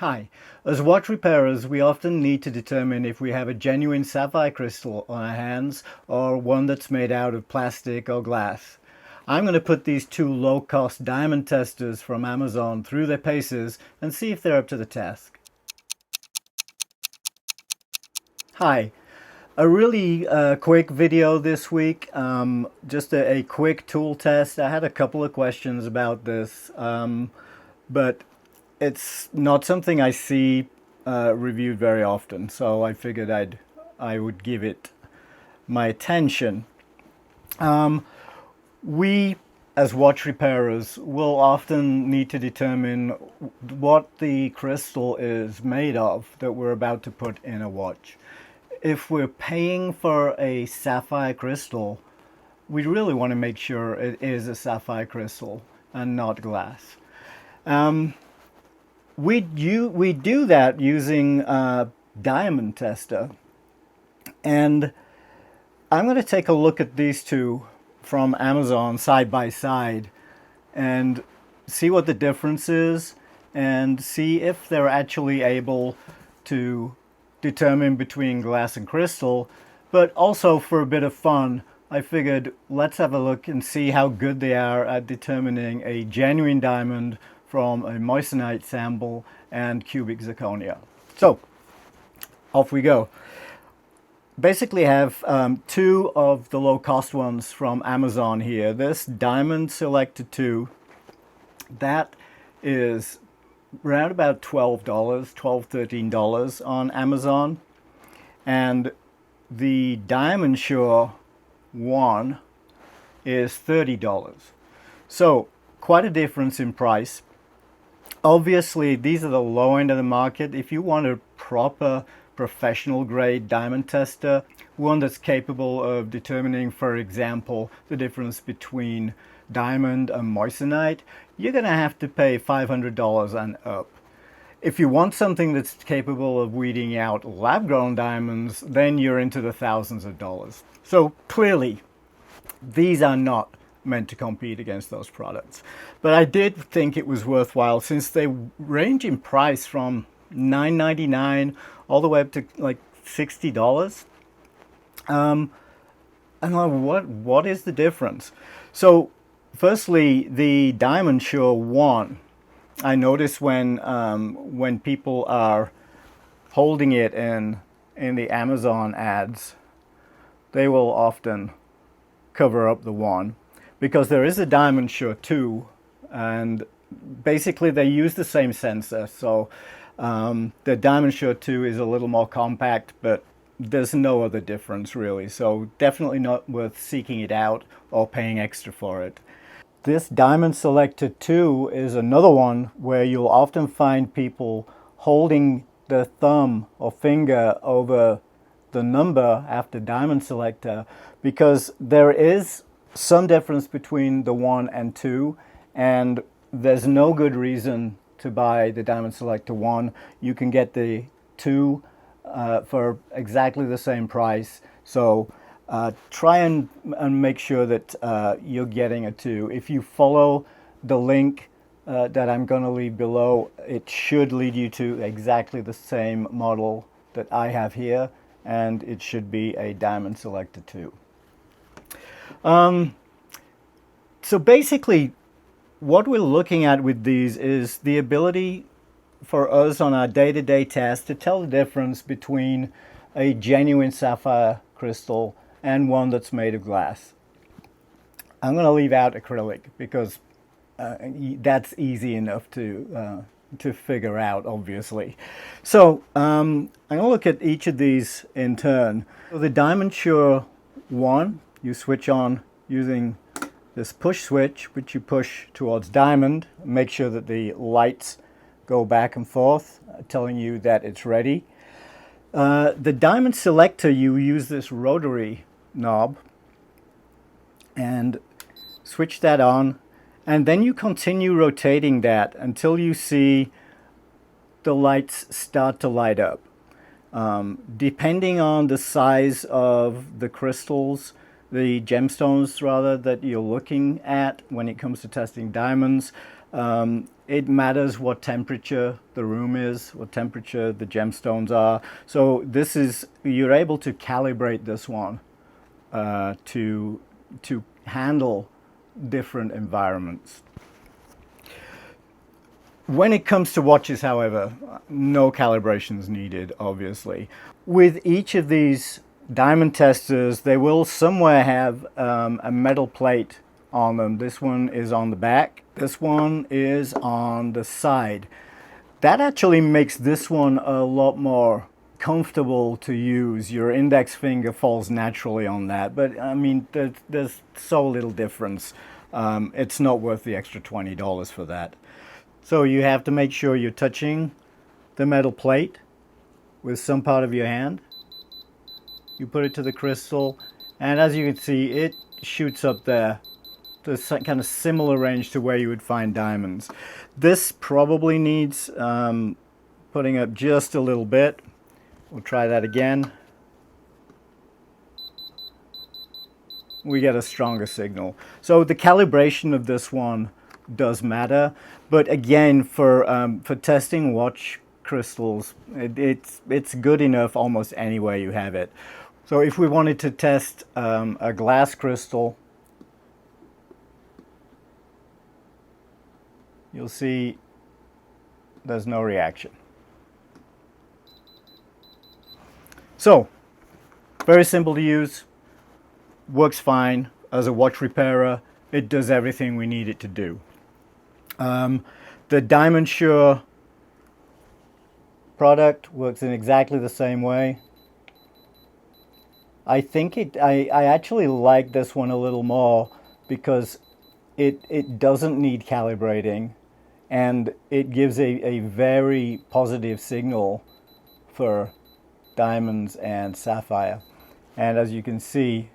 Hi. As watch repairers, we often need to determine if we have a genuine sapphire crystal on our hands or one that's made out of plastic or glass. I'm going to put these two low-cost diamond testers from Amazon through their paces and see if they're up to the task. Hi. A really quick video this week, just a quick tool test. I had a couple of questions about this, but it's not something I see reviewed very often, so I figured I would give it my attention. We, as watch repairers, will often need to determine what the crystal is made of that we're about to put in a watch. If we're paying for a sapphire crystal, we really want to make sure it is a sapphire crystal and not glass. We do that using a diamond tester, and I'm going to take a look at these two from Amazon side by side and see what the difference is and see if they're actually able to determine between glass and crystal. But also, for a bit of fun, I figured let's have a look and see how good they are at determining a genuine diamond from a Moissanite sample and cubic zirconia. So off we go. Basically have two of the low-cost ones from Amazon here. This Diamond Selector 2, that is around about $12, $13 on Amazon. And the Diamond Sure 1 is $30. So quite a difference in price. Obviously, these are the low end of the market. If you want a proper professional grade diamond tester, one that's capable of determining, for example, the difference between diamond and moissanite, you're going to have to pay $500 and up. If you want something that's capable of weeding out lab-grown diamonds, then you're into the thousands of dollars. So clearly, these are not meant to compete against those products. But I did think it was worthwhile, since they range in price from $9.99 all the way up to like $60. And what is the difference? So firstly, the Diamond Sure 1, I notice when people are holding it in the Amazon ads, they will often cover up the 1, because there is a Diamond Sure 2, and basically they use the same sensor. So the Diamond Sure 2 is a little more compact, but there's no other difference really. So definitely not worth seeking it out or paying extra for it. This Diamond Selector 2 is another one where you'll often find people holding their thumb or finger over the number after Diamond Selector, because there is some difference between the 1 and 2, and there's no good reason to buy the Diamond Selector 1. You can get the 2 for exactly the same price. So try and make sure that you're getting a 2. If you follow the link that I'm going to leave below, it should lead you to exactly the same model that I have here, and it should be a Diamond Selector 2. So basically, what we're looking at with these is the ability for us on our day-to-day tasks to tell the difference between a genuine sapphire crystal and one that's made of glass. I'm going to leave out acrylic because that's easy enough to figure out, obviously. So I'm going to look at each of these in turn. So the Diamond Sure 1, you switch on using this push switch, which you push towards diamond. Make sure that the lights go back and forth, telling you that it's ready. The Diamond Selector, you use this rotary knob and switch that on, and then you continue rotating that until you see the lights start to light up. Depending on the size of the crystals, the gemstones rather, that you're looking at when it comes to testing diamonds, it matters what temperature the room is, what temperature the gemstones are. So this is, you're able to calibrate this one to handle different environments. When it comes to watches, however, no calibrations needed, obviously. With each of these diamond testers, they will somewhere have a metal plate on them. This one is on the back. This one is on the side. That actually makes this one a lot more comfortable to use. Your index finger falls naturally on that, but I mean, there's so little difference. It's not worth the extra $20 for that. So you have to make sure you're touching the metal plate with some part of your hand. You put it to the crystal, and as you can see, it shoots up there to kind of similar range to where you would find diamonds. This probably needs putting up just a little bit. We'll try that again. We get a stronger signal. So the calibration of this one does matter, but again, for testing watch crystals, it's good enough almost anywhere you have it. So if we wanted to test a glass crystal, you'll see there's no reaction. So very simple to use, works fine as a watch repairer. It does everything we need it to do. The Diamond Sure product works in exactly the same way. I think I actually like this one a little more because it doesn't need calibrating, and it gives a very positive signal for diamonds and sapphire. And as you can see,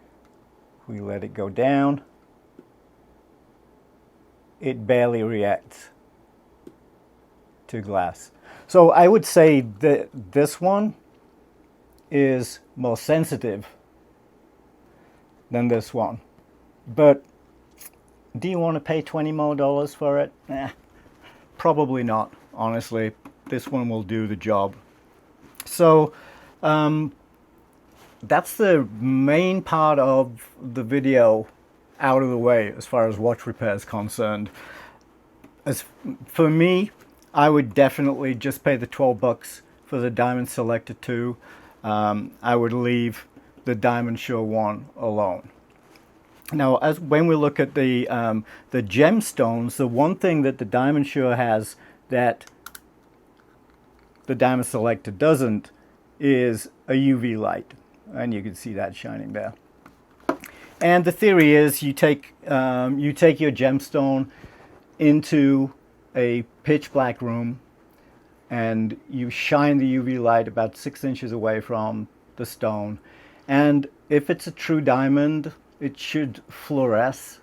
we let it go down, it barely reacts to glass. So I would say that this one is more sensitive than this one. But do you want to pay $20 more for it? Probably not, honestly. This one will do the job. So that's the main part of the video out of the way as far as watch repair is concerned. As for me, I would definitely just pay the $12 for the Diamond Selector 2. I would leave the Diamond Sure 1 alone. Now, when we look at the gemstones, the one thing that the Diamond Sure has that the Diamond Selector doesn't is a UV light, and you can see that shining there. And the theory is you take your gemstone into a pitch black room and you shine the UV light about 6 inches away from the stone, and if it's a true diamond, it should fluoresce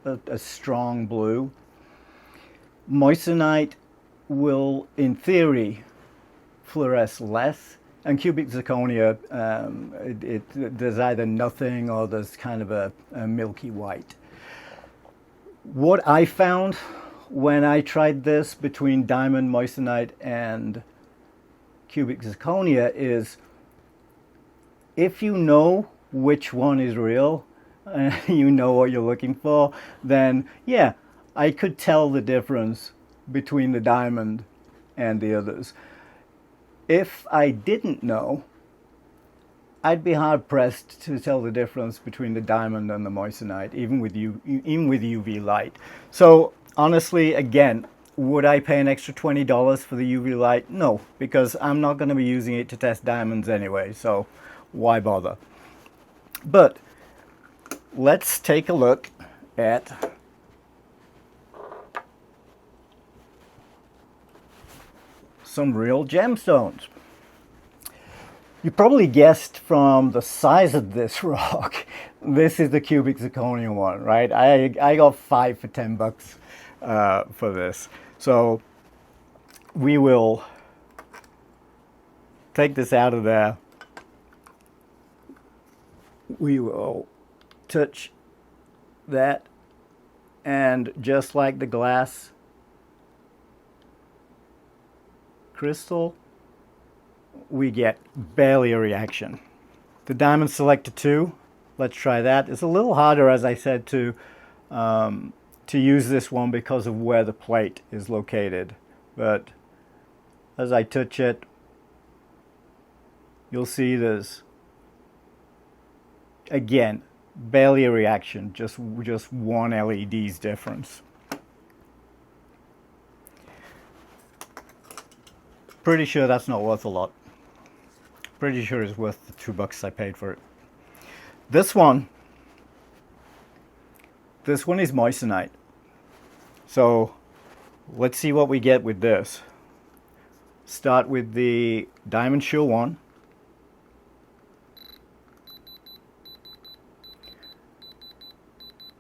a strong blue. Moissanite will, in theory, fluoresce less, and cubic zirconia, there's either nothing or there's kind of a milky white. What I found when I tried this between diamond, moissanite, and cubic zirconia is, if you know which one is real, you know what you're looking for, then yeah, I could tell the difference between the diamond and the others. If I didn't know, I'd be hard pressed to tell the difference between the diamond and the moissanite, even with UV light. So honestly, again, would I pay an extra $20 for the UV light? No, because I'm not going to be using it to test diamonds anyway, so why bother? But let's take a look at some real gemstones. You probably guessed from the size of this rock, this is the cubic zirconia one, right? I got 5 for $10 for this. So we will take this out of there. We will touch that, and just like the glass, crystal, we get barely a reaction. The Diamond Selector 2, let's try that. It's a little harder, as I said, to use this one because of where the plate is located. But as I touch it, you'll see there's, again, barely a reaction, just one LED's difference. Pretty sure that's not worth a lot. Pretty sure it's worth the $2 I paid for it. This one is Moissanite. So let's see what we get with this. Start with the Diamond Show one.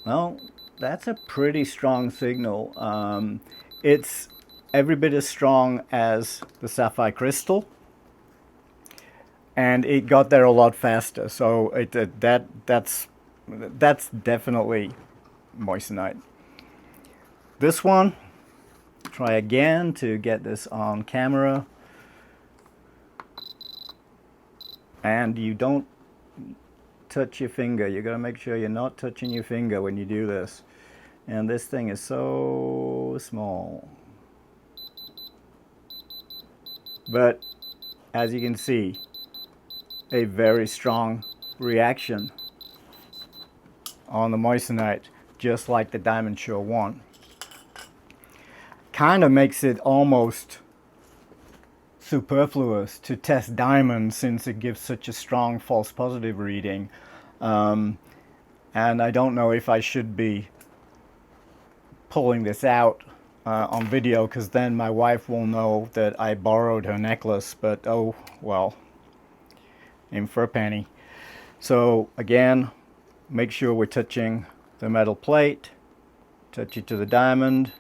Well, that's a pretty strong signal. It's every bit as strong as the Sapphire crystal, and it got there a lot faster. So that's definitely Moissanite. This one, try again to get this on camera, and you don't touch your finger. You gotta make sure you're not touching your finger when you do this. And this thing is so small. But as you can see, a very strong reaction on the Moissanite, just like the Diamond Show one. Kind of makes it almost superfluous to test diamonds since it gives such a strong false positive reading. And I don't know if I should be pulling this out on video, because then my wife will know that I borrowed her necklace, but oh well, in for a penny. So again, make sure we're touching the metal plate, touch it to the diamond,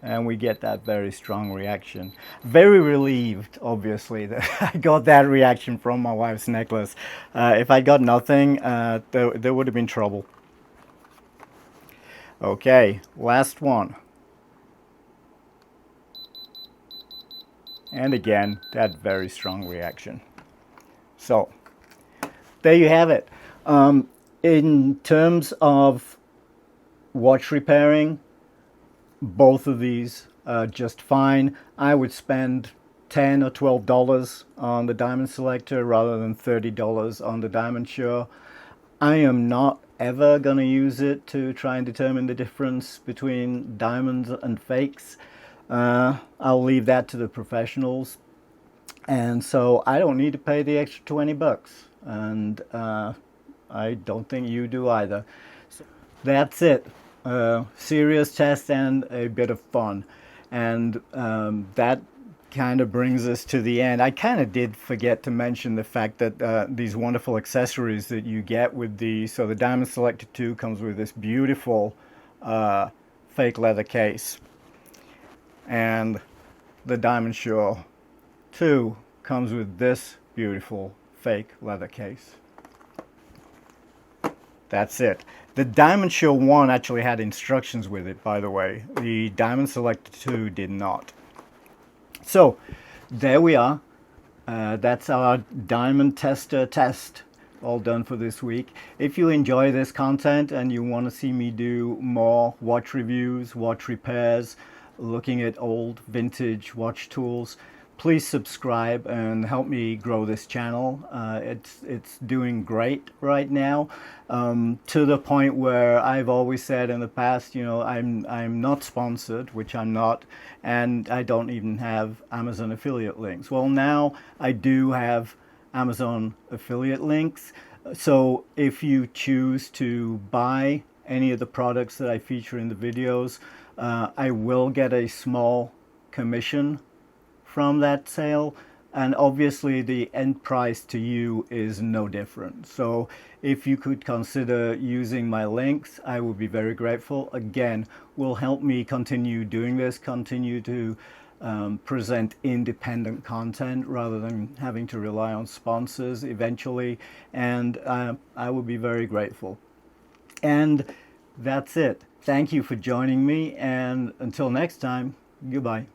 and we get that very strong reaction. Very relieved, obviously, that I got that reaction from my wife's necklace. If I got nothing, there would have been trouble. Okay, last one. And again, that very strong reaction. So, there you have it. In terms of watch repairing, both of these are just fine. I would spend $10 or $12 on the Diamond Selector rather than $30 on the Diamond Show. I am not ever going to use it to try and determine the difference between diamonds and fakes. I'll leave that to the professionals. And so I don't need to pay the extra $20. And I don't think you do either. So that's it. Serious test and a bit of fun. And that kind of brings us to the end. I kind of did forget to mention the fact that these wonderful accessories that you get with so the Diamond Selector 2 comes with this beautiful fake leather case, and the Diamond Show 2 comes with this beautiful fake leather case. That's it. The Diamond Show 1 actually had instructions with it, by the way. The Diamond Selector 2 did not. So, there we are. That's our diamond tester test, all done for this week. If you enjoy this content and you want to see me do more watch reviews, watch repairs, looking at old vintage watch tools, please subscribe and help me grow this channel. It's doing great right now, to the point where I've always said in the past, you know, I'm not sponsored, which I'm not, and I don't even have Amazon affiliate links. Well, now I do have Amazon affiliate links. So if you choose to buy any of the products that I feature in the videos, I will get a small commission from that sale, and obviously the end price to you is no different. So if you could consider using my links, I would be very grateful. Again, will help me continue doing this, continue to present independent content rather than having to rely on sponsors eventually, and I would be very grateful. And that's it. Thank you for joining me, and until next time, goodbye.